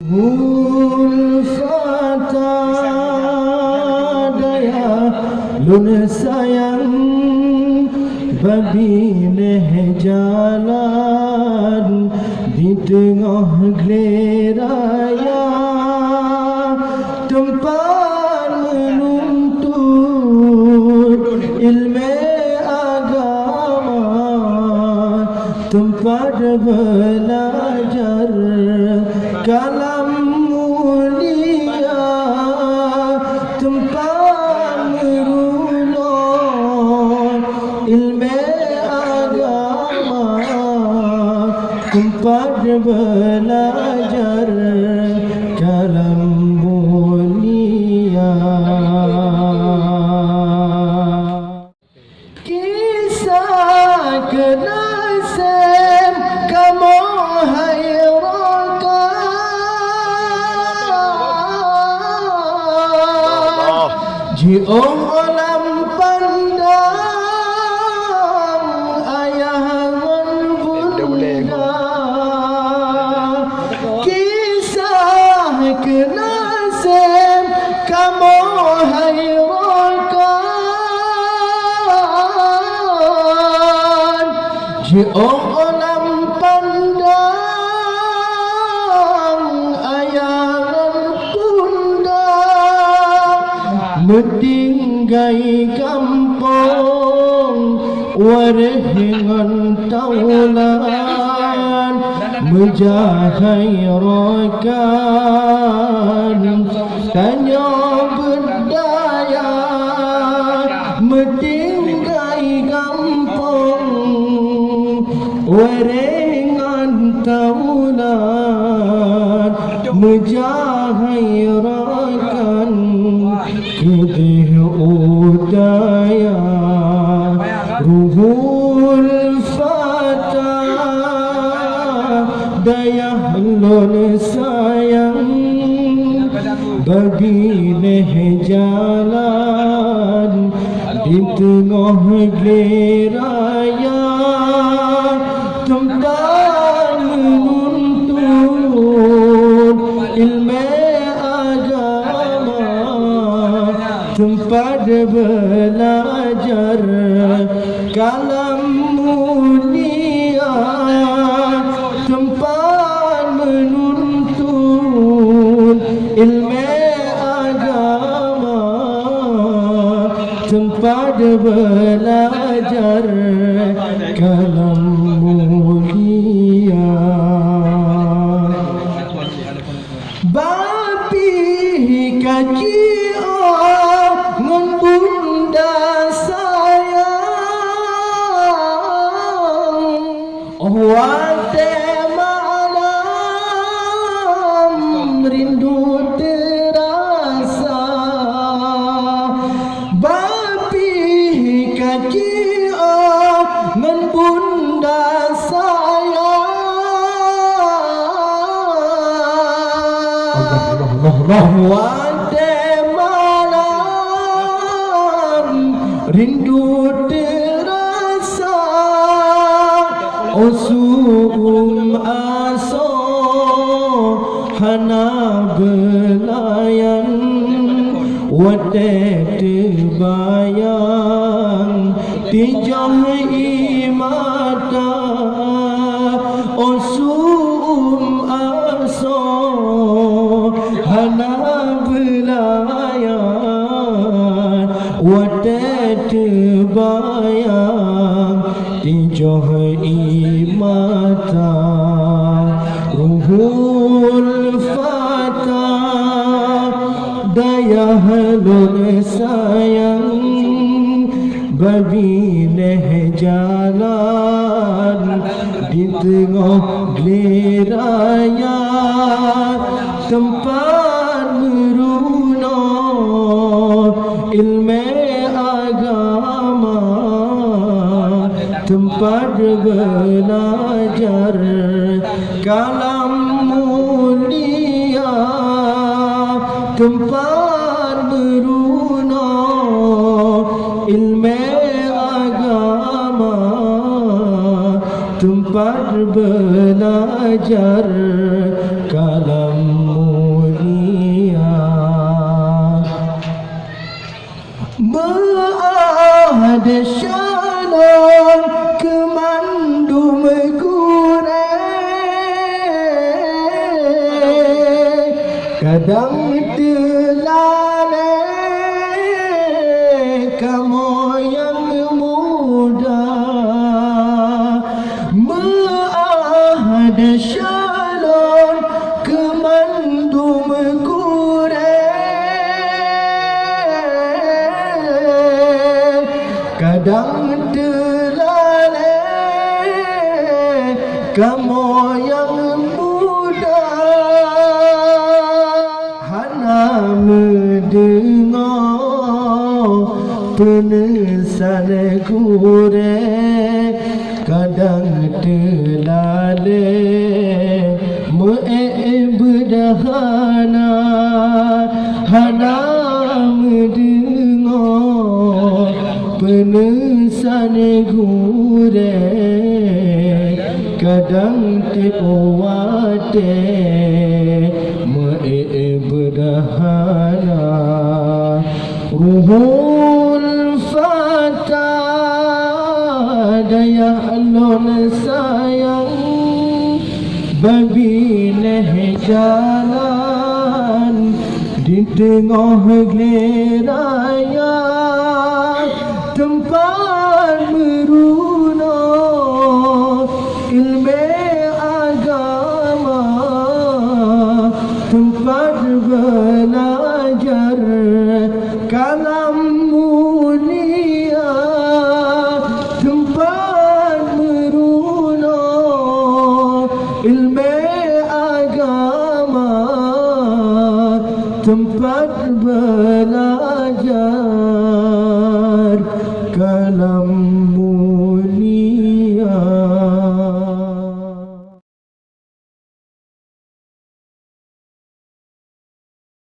Mulfata daya lun sayang babineh jalan di tengah geleraya tempat menuntut ilmu agama, tempat belajar kalam mulia, tempat merulur ilmu agama, tempat belajar kalam mulia. Kisah kenasem kamu Jiong olam pandang ayah bunda, kisah kenasem kamu hayrakan. Jiong olam pandang ayah bunda, mentinggai kampung warengan taulan menjahai rokan tanya berdaya, mentinggai kampung warengan taulan menjahai rokan kidih udaya ruhul fata daya lun sayang babineh jalan di tengah geleraya tempat menuntut ilmu agama, tempat belajar kalam mulia, tempat menuntut ilmu agama, tempat belajar kalam mulia. Babi kaki bunda sayang, wate malam rindu terasa. Babi kaki ngan bunda sayang, wate rindu terasa. Usum aso hana belayan wate terbayang tijang imata. Usum aso hana belayan wate terbayang tijoh imata. Ruhul fata daya lun sayang babineh jalan di tengah geleraya tempat merunut ilmu agama, tempat belajar kalam mulia, tempat merunut ilmu agama, tempat belajar kalam kadang terlalai kamu yang muda ada syalon kemandum kurek kadang terlalai kamu yang muda hana mendengar penesan kurek kadang terlalai berdahana hana mendengar penesan gurek kadang terwate berdahana ruhul fata daya alon sayang babileh jalan di tengah geleraya tempat meruna ilmu agama tempat belajar kalam mulia tempat meruna ilmu agama tempat belajar kalam mulia.